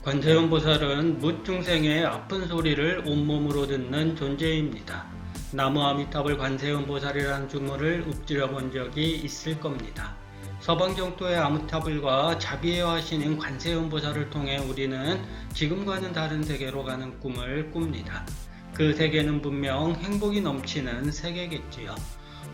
관세음보살은 무중생의 아픈 소리를 온몸으로 듣는 존재입니다. 나무 아미탑을 관세음보살이라는 주문을 읊조려 본 적이 있을 겁니다. 서방정토의 아미타불과 자비의 화신인 관세음보살을 통해 우리는 지금과는 다른 세계로 가는 꿈을 꿉니다. 그 세계는 분명 행복이 넘치는 세계겠지요.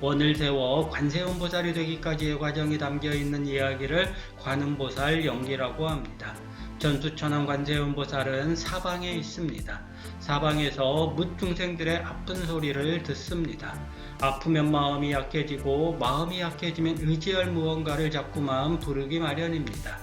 원을 세워 관세음보살이 되기까지의 과정이 담겨있는 이야기를 관음보살 연기라고 합니다. 전수천왕 관세음보살은 사방에 있습니다. 사방에서 뭇중생들의 아픈 소리를 듣습니다. 아프면 마음이 약해지고 마음이 약해지면 의지할 무언가를 자꾸만 부르기 마련입니다.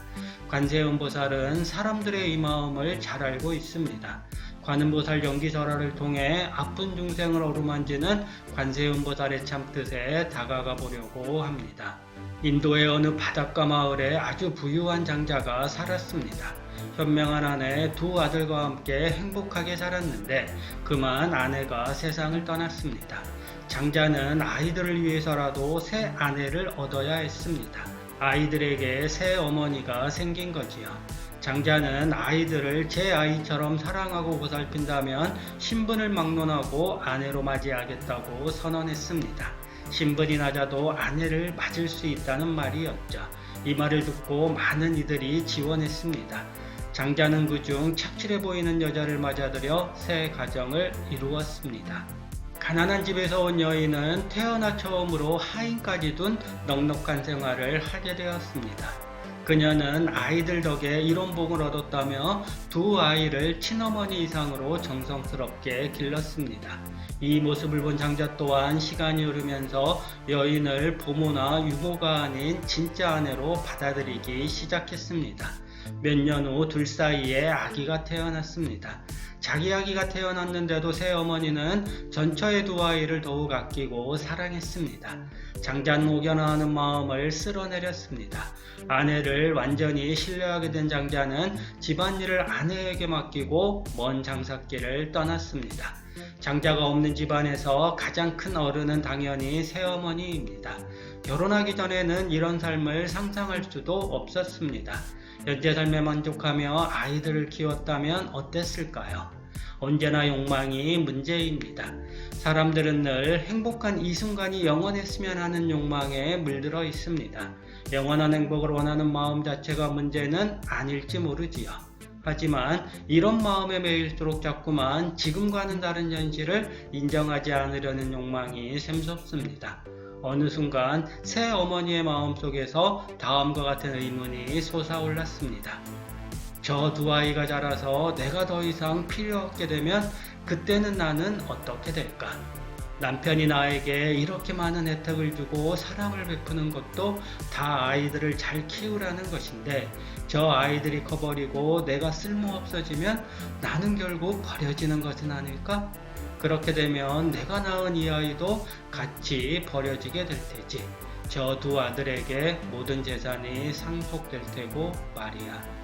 관세음보살은 사람들의 이 마음을 잘 알고 있습니다. 관음보살 연기설화를 통해 아픈 중생을 어루만지는 관세음보살의 참뜻에 다가가 보려고 합니다. 인도의 어느 바닷가 마을에 아주 부유한 장자가 살았습니다. 현명한 아내 두 아들과 함께 행복하게 살았는데 그만 아내가 세상을 떠났습니다. 장자는 아이들을 위해서라도 새 아내를 얻어야 했습니다. 아이들에게 새 어머니가 생긴 거지요. 장자는 아이들을 제 아이처럼 사랑하고 보살핀다면 신분을 막론하고 아내로 맞이하겠다고 선언했습니다. 신분이 낮아도 아내를 맞을 수 있다는 말이었죠. 이 말을 듣고 많은 이들이 지원했습니다. 장자는 그중 착실해 보이는 여자를 맞아들여 새 가정을 이루었습니다. 가난한 집에서 온 여인은 태어나 처음으로 하인까지 둔 넉넉한 생활을 하게 되었습니다. 그녀는 아이들 덕에 이런 복을 얻었다며 두 아이를 친어머니 이상으로 정성스럽게 길렀습니다. 이 모습을 본 장자 또한 시간이 흐르면서 여인을 부모나 유모가 아닌 진짜 아내로 받아들이기 시작했습니다. 몇 년 후 둘 사이에 아기가 태어났습니다. 자기 아기가 태어났는데도 새어머니는 전처의 두 아이를 더욱 아끼고 사랑했습니다. 장자는 혹여나하는 마음을 쓸어내렸습니다. 아내를 완전히 신뢰하게 된 장자는 집안일을 아내에게 맡기고 먼 장사길을 떠났습니다. 장자가 없는 집안에서 가장 큰 어른은 당연히 새어머니입니다. 결혼하기 전에는 이런 삶을 상상할 수도 없었습니다. 현재 삶에 만족하며 아이들을 키웠다면 어땠을까요? 언제나 욕망이 문제입니다. 사람들은 늘 행복한 이 순간이 영원했으면 하는 욕망에 물들어 있습니다. 영원한 행복을 원하는 마음 자체가 문제는 아닐지 모르지요. 하지만 이런 마음에 매일수록 자꾸만 지금과는 다른 현실을 인정하지 않으려는 욕망이 샘솟습니다. 어느 순간 새 어머니의 마음속에서 다음과 같은 의문이 솟아올랐습니다. 저 두 아이가 자라서 내가 더 이상 필요 없게 되면 그때는 나는 어떻게 될까? 남편이 나에게 이렇게 많은 혜택을 주고 사랑을 베푸는 것도 다 아이들을 잘 키우라는 것인데 저 아이들이 커버리고 내가 쓸모없어지면 나는 결국 버려지는 것은 아닐까? 그렇게 되면 내가 낳은 이 아이도 같이 버려지게 될 테지. 저 두 아들에게 모든 재산이 상속될 테고 말이야.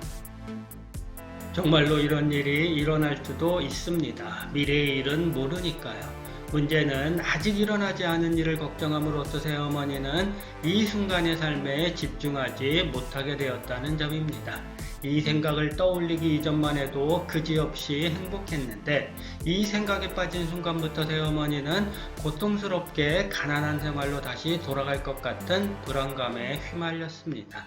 정말로 이런 일이 일어날 수도 있습니다. 미래의 일은 모르니까요. 문제는 아직 일어나지 않은 일을 걱정함으로써 새어머니는 이 순간의 삶에 집중하지 못하게 되었다는 점입니다. 이 생각을 떠올리기 이전만 해도 그지없이 행복했는데 이 생각에 빠진 순간부터 새어머니는 고통스럽게 가난한 생활로 다시 돌아갈 것 같은 불안감에 휘말렸습니다.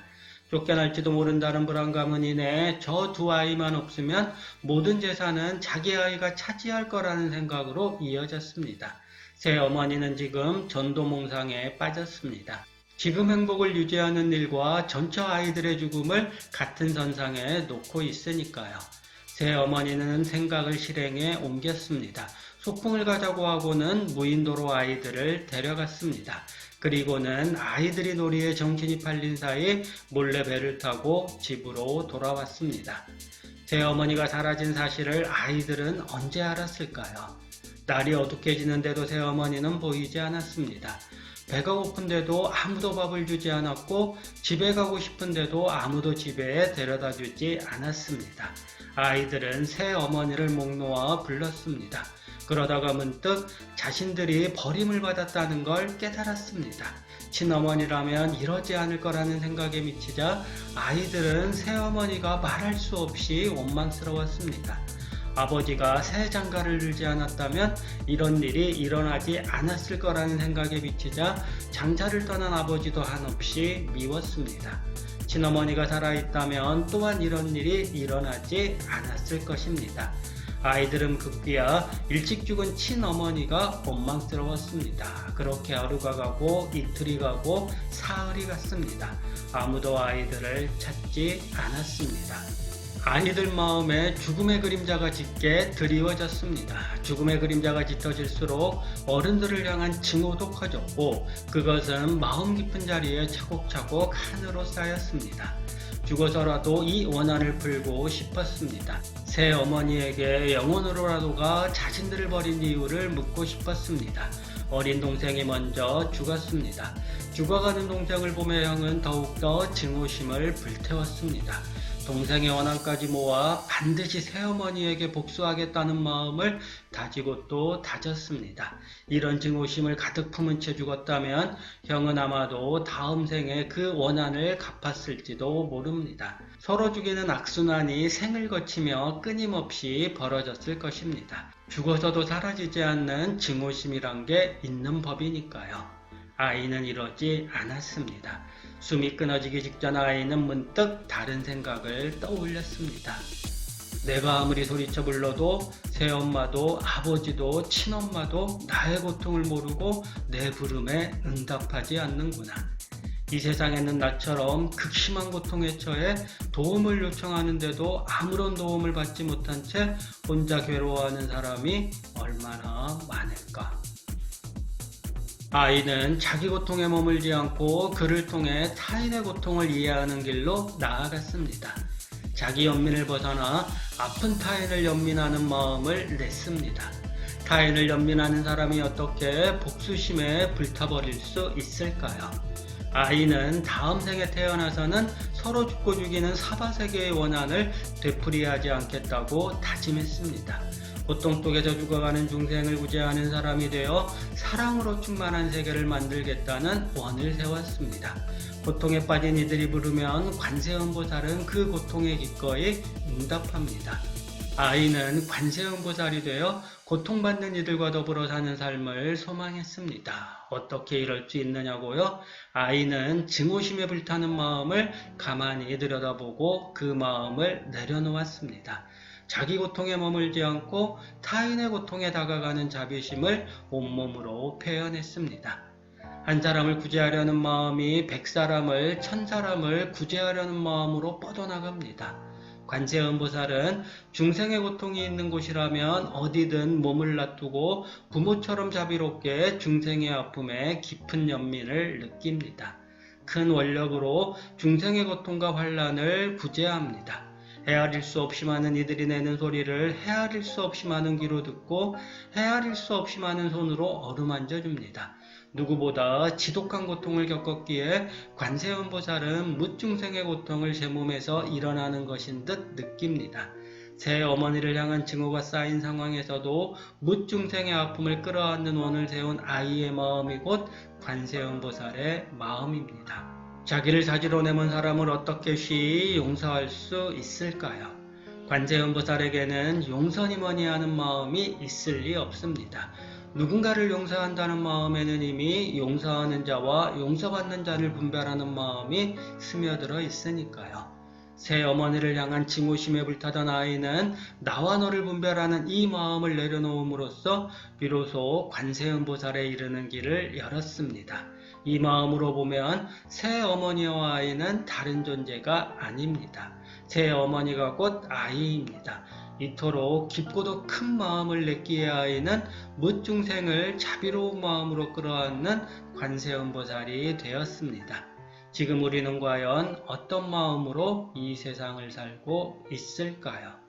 쫓겨날지도 모른다는 불안감은 이내 저 두 아이만 없으면 모든 재산은 자기 아이가 차지할 거라는 생각으로 이어졌습니다. 새 어머니는 지금 전도몽상에 빠졌습니다. 지금 행복을 유지하는 일과 전처 아이들의 죽음을 같은 선상에 놓고 있으니까요. 새 어머니는 생각을 실행에 옮겼습니다. 소풍을 가자고 하고는 무인도로 아이들을 데려갔습니다. 그리고는 아이들이 놀이에 정신이 팔린 사이 몰래 배를 타고 집으로 돌아왔습니다. 새어머니가 사라진 사실을 아이들은 언제 알았을까요? 날이 어둑해지는데도 새어머니는 보이지 않았습니다. 배가 고픈데도 아무도 밥을 주지 않았고 집에 가고 싶은데도 아무도 집에 데려다 주지 않았습니다. 아이들은 새어머니를 목 놓아 불렀습니다. 그러다가 문득 자신들이 버림을 받았다는 걸 깨달았습니다. 친어머니라면 이러지 않을 거라는 생각에 미치자 아이들은 새어머니가 말할 수 없이 원망스러웠습니다. 아버지가 새 장가를 들지 않았다면 이런 일이 일어나지 않았을 거라는 생각에 미치자 장자를 떠난 아버지도 한없이 미웠습니다. 친어머니가 살아있다면 또한 이런 일이 일어나지 않았을 것입니다. 아이들은 급기야 일찍 죽은 친어머니가 원망스러웠습니다. 그렇게 하루가 가고 이틀이 가고 사흘이 갔습니다. 아무도 아이들을 찾지 않았습니다. 아이들 마음에 죽음의 그림자가 짙게 드리워졌습니다. 죽음의 그림자가 짙어질수록 어른들을 향한 증오도 커졌고 그것은 마음 깊은 자리에 차곡차곡 한으로 쌓였습니다. 죽어서라도 이 원한을 풀고 싶었습니다. 새 어머니에게 영혼으로라도가 자신들을 버린 이유를 묻고 싶었습니다. 어린 동생이 먼저 죽었습니다. 죽어가는 동생을 보며 형은 더욱더 증오심을 불태웠습니다. 동생의 원한까지 모아 반드시 새어머니에게 복수하겠다는 마음을 다지고 또 다졌습니다. 이런 증오심을 가득 품은 채 죽었다면 형은 아마도 다음 생에 그 원한을 갚았을지도 모릅니다. 서로 죽이는 악순환이 생을 거치며 끊임없이 벌어졌을 것입니다. 죽어서도 사라지지 않는 증오심이란 게 있는 법이니까요. 아이는 이러지 않았습니다. 숨이 끊어지기 직전 아이는 문득 다른 생각을 떠올렸습니다. 내가 아무리 소리쳐 불러도 새엄마도 아버지도 친엄마도 나의 고통을 모르고 내 부름에 응답하지 않는구나. 이 세상에는 나처럼 극심한 고통에 처해 도움을 요청하는데도 아무런 도움을 받지 못한 채 혼자 괴로워하는 사람이 얼마나 많을까. 아이는 자기 고통에 머물지 않고 그를 통해 타인의 고통을 이해하는 길로 나아갔습니다. 자기 연민을 벗어나 아픈 타인을 연민하는 마음을 냈습니다. 타인을 연민하는 사람이 어떻게 복수심에 불타버릴 수 있을까요? 아이는 다음 생에 태어나서는 서로 죽고 죽이는 사바세계의 원한을 되풀이하지 않겠다고 다짐했습니다. 고통 속에서 죽어가는 중생을 구제하는 사람이 되어 사랑으로 충만한 세계를 만들겠다는 원을 세웠습니다. 고통에 빠진 이들이 부르면 관세음보살은 그 고통에 기꺼이 응답합니다. 아이는 관세음보살이 되어 고통받는 이들과 더불어 사는 삶을 소망했습니다. 어떻게 이럴 수 있느냐고요? 아이는 증오심에 불타는 마음을 가만히 들여다보고 그 마음을 내려놓았습니다. 자기 고통에 머물지 않고 타인의 고통에 다가가는 자비심을 온몸으로 표현했습니다. 한 사람을 구제하려는 마음이 100사람을 1000사람을 구제하려는 마음으로 뻗어나갑니다. 관세음보살은 중생의 고통이 있는 곳이라면 어디든 몸을 놔두고 부모처럼 자비롭게 중생의 아픔에 깊은 연민을 느낍니다. 큰 원력으로 중생의 고통과 환난을 구제합니다. 헤아릴 수 없이 많은 이들이 내는 소리를 헤아릴 수 없이 많은 귀로 듣고 헤아릴 수 없이 많은 손으로 어루만져 줍니다. 누구보다 지독한 고통을 겪었기에 관세음보살은 뭇중생의 고통을 제 몸에서 일어나는 것인 듯 느낍니다. 새 어머니를 향한 증오가 쌓인 상황에서도 뭇중생의 아픔을 끌어안는 원을 세운 아이의 마음이 곧 관세음보살의 마음입니다. 자기를 사지로 내몬 사람을 어떻게 쉬이 용서할 수 있을까요? 관세음보살에게는 용서니 뭐니 하는 마음이 있을 리 없습니다. 누군가를 용서한다는 마음에는 이미 용서하는 자와 용서받는 자를 분별하는 마음이 스며들어 있으니까요. 새 어머니를 향한 증오심에 불타던 아이는 나와 너를 분별하는 이 마음을 내려놓음으로써 비로소 관세음보살에 이르는 길을 열었습니다. 이 마음으로 보면 새 어머니와 아이는 다른 존재가 아닙니다. 새 어머니가 곧 아이입니다. 이토록 깊고도 큰 마음을 냈기에 아이는 뭇중생을 자비로운 마음으로 끌어안는 관세음보살이 되었습니다. 지금 우리는 과연 어떤 마음으로 이 세상을 살고 있을까요?